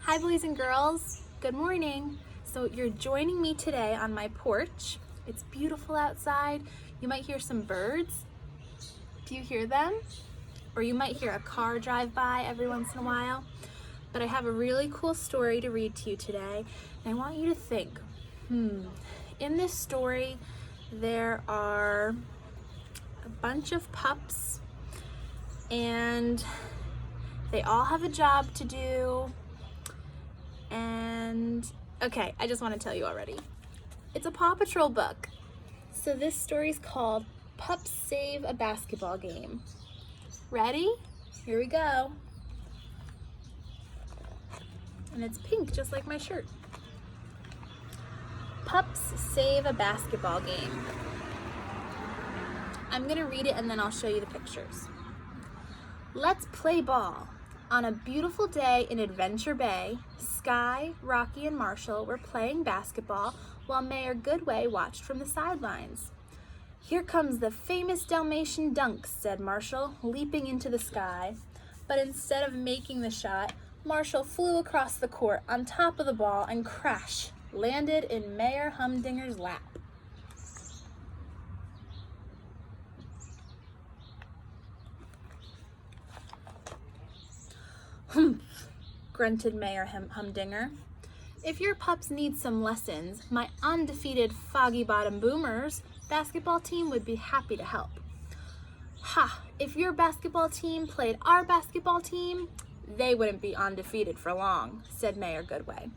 Hi boys and girls, good morning. So you're joining me today on my porch. It's beautiful outside. You might hear some birds. Do you hear them? Or you might hear a car drive by every once in a while. But I have a really cool story to read to you today. And I want you to think, in this story, there are a bunch of pups and they all have a job to do. And okay, I just want to tell you already. It's a Paw Patrol book. So this story's called Pups Save a Basketball Game. Ready? Here we go. And it's pink, just like my shirt. Pups Save a Basketball Game. I'm gonna read it and then I'll show you the pictures. Let's play ball. On a beautiful day in Adventure Bay, Sky, Rocky, and Marshall were playing basketball while Mayor Goodway watched from the sidelines. "Here comes the famous Dalmatian dunk," said Marshall, leaping into the sky. But instead of making the shot, Marshall flew across the court on top of the ball and crash, landed in Mayor Humdinger's lap. "Humph," grunted Mayor Humdinger. "If your pups need some lessons, my undefeated Foggy Bottom Boomers basketball team would be happy to help." "Ha, if your basketball team played our basketball team, they wouldn't be undefeated for long," said Mayor Goodway.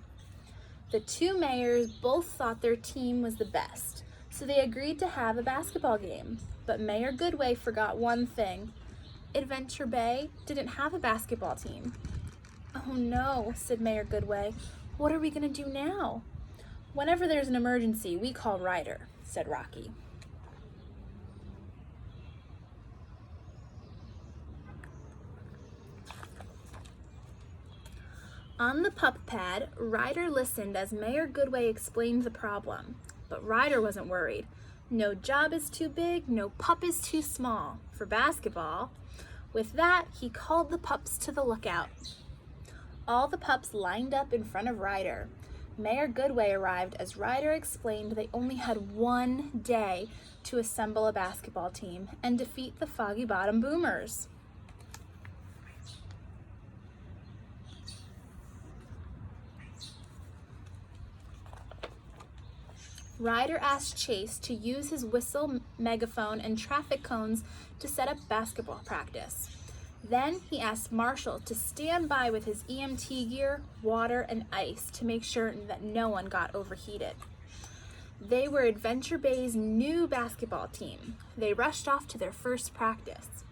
The two mayors both thought their team was the best, so they agreed to have a basketball game. But Mayor Goodway forgot one thing. Adventure Bay didn't have a basketball team. "Oh no," said Mayor Goodway. "What are we gonna do now?" "Whenever there's an emergency, we call Ryder," said Rocky. On the pup pad, Ryder listened as Mayor Goodway explained the problem. But Ryder wasn't worried. No job is too big, no pup is too small for basketball. With that, he called the pups to the lookout. All the pups lined up in front of Ryder. Mayor Goodway arrived as Ryder explained they only had one day to assemble a basketball team and defeat the Foggy Bottom Boomers. Ryder asked Chase to use his whistle, megaphone, and traffic cones to set up basketball practice. Then he asked Marshall to stand by with his EMT gear, water, and ice to make sure that no one got overheated. They were Adventure Bay's new basketball team. They rushed off to their first practice.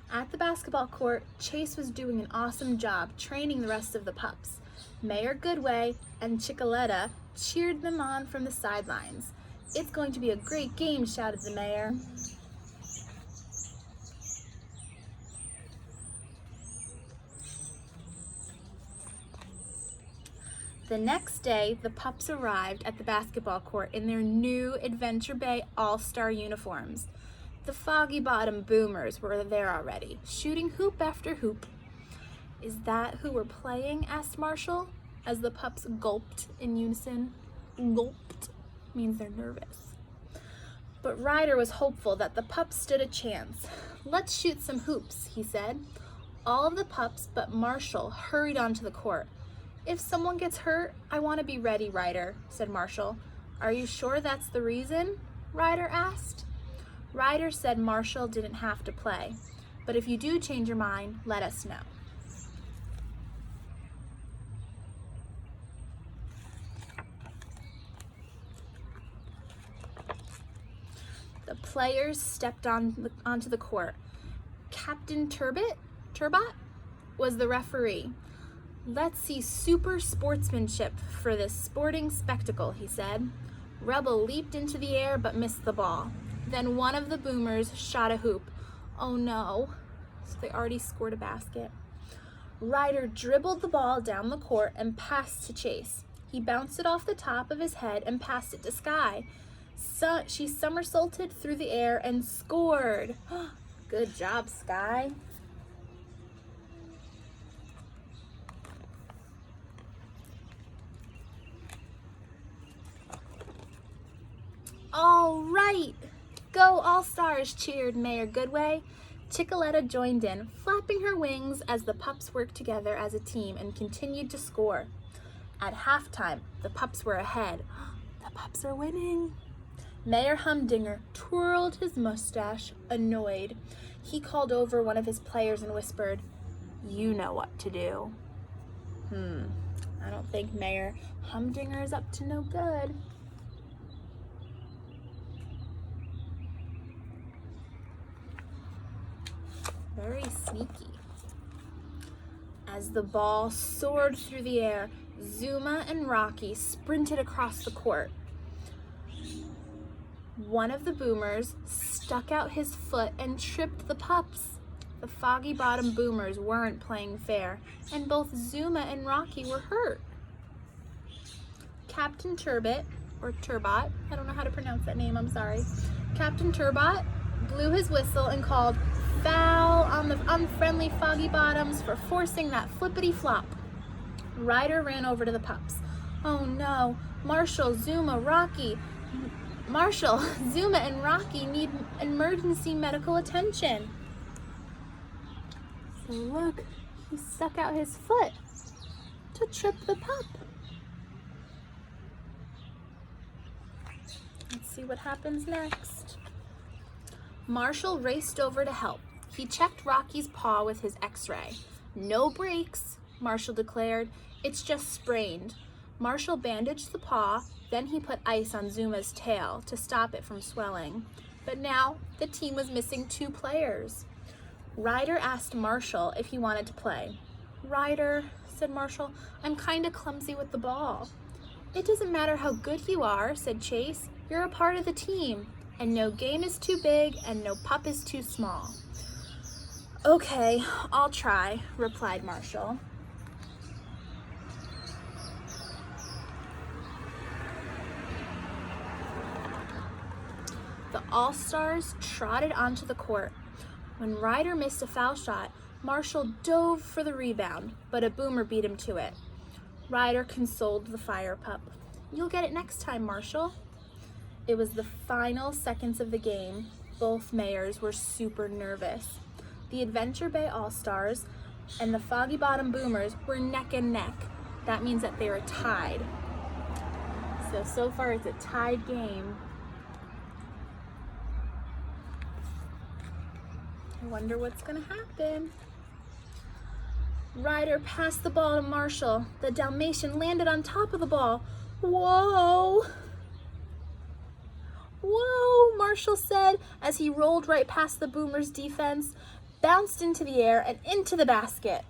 At the basketball court, Chase was doing an awesome job training the rest of the pups. Mayor Goodway and Chicoletta cheered them on from the sidelines. "It's going to be a great game," shouted the mayor. The next day, the pups arrived at the basketball court in their new Adventure Bay All-Star uniforms. The Foggy Bottom Boomers were there already, shooting hoop after hoop. "Is that who we're playing?" asked Marshall, as the pups gulped in unison. Gulped means they're nervous. But Ryder was hopeful that the pups stood a chance. "Let's shoot some hoops," he said. All of the pups but Marshall hurried onto the court. "If someone gets hurt, I want to be ready, Ryder," said Marshall. "Are you sure that's the reason?" Ryder asked. Ryder said Marshall didn't have to play, but if you do change your mind, let us know. The players stepped onto the court. Captain Turbot was the referee. "Let's see super sportsmanship for this sporting spectacle," he said. Rebel leaped into the air but missed the ball. Then one of the Boomers shot a hoop. Oh no, so they already scored a basket. Ryder dribbled the ball down the court and passed to Chase. He bounced it off the top of his head and passed it to Sky. She somersaulted through the air and scored. Good job, Sky. All right! Go All-Stars, cheered Mayor Goodway. Chickaletta joined in, flapping her wings as the Pups worked together as a team and continued to score. At halftime, the Pups were ahead. The Pups are winning. Mayor Humdinger twirled his mustache, annoyed. He called over one of his players and whispered, "You know what to do." I don't think Mayor Humdinger is up to no good. Very sneaky. As the ball soared through the air, Zuma and Rocky sprinted across the court. One of the boomers stuck out his foot and tripped the Pups. The Foggy Bottom boomers weren't playing fair, and both Zuma and Rocky were hurt. Captain Turbot, or Turbot, I don't know how to pronounce that name, I'm sorry. Captain Turbot blew his whistle and called foul on the unfriendly Foggy Bottoms for forcing that flippity flop. Ryder ran over to the Pups. "Oh no, Marshall, Zuma, and Rocky need emergency medical attention." So look, he stuck out his foot to trip the pup. Let's see what happens next. Marshall raced over to help. He checked Rocky's paw with his x-ray. "No breaks," Marshall declared. "It's just sprained." Marshall bandaged the paw, then he put ice on Zuma's tail to stop it from swelling. But now the team was missing 2 players. Ryder asked Marshall if he wanted to play. "Ryder," said Marshall, "I'm kinda clumsy with the ball." "It doesn't matter how good you are," said Chase. "You're a part of the team, and no game is too big and no pup is too small." "Okay, I'll try," replied Marshall. The All-Stars trotted onto the court. When Ryder missed a foul shot, Marshall dove for the rebound, but a boomer beat him to it. Ryder consoled the fire pup. "You'll get it next time, Marshall." It was the final seconds of the game. Both mayors were super nervous. The Adventure Bay All-Stars and the Foggy Bottom Boomers were neck and neck. That means that they were tied. So far it's a tied game. I wonder what's gonna happen. Ryder passed the ball to Marshall. The Dalmatian landed on top of the ball. "Whoa! Whoa," Marshall said as he rolled right past the Boomers' defense, bounced into the air and into the basket.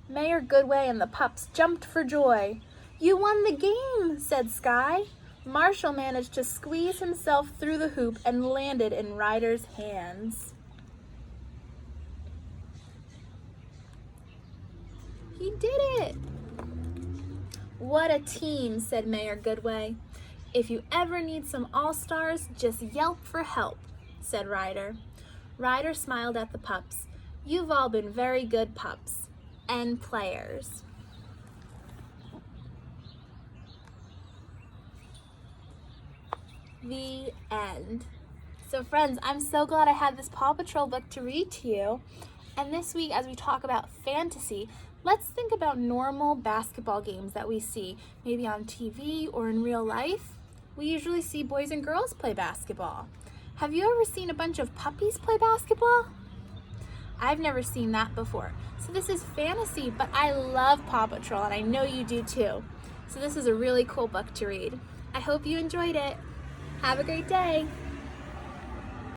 Mayor Goodway and the Pups jumped for joy. "You won the game," said Sky. Marshall managed to squeeze himself through the hoop and landed in Ryder's hands. He did it! "What a team," said Mayor Goodway. "If you ever need some All-Stars, just yelp for help," said Ryder. Ryder smiled at the Pups. "You've all been very good pups and players." The end. So friends, I'm so glad I had this Paw Patrol book to read to you. And this week, as we talk about fantasy, let's think about normal basketball games that we see, maybe on TV or in real life. We usually see boys and girls play basketball. Have you ever seen a bunch of puppies play basketball? I've never seen that before. So this is fantasy, but I love Paw Patrol, and I know you do too. So this is a really cool book to read. I hope you enjoyed it. Have a great day.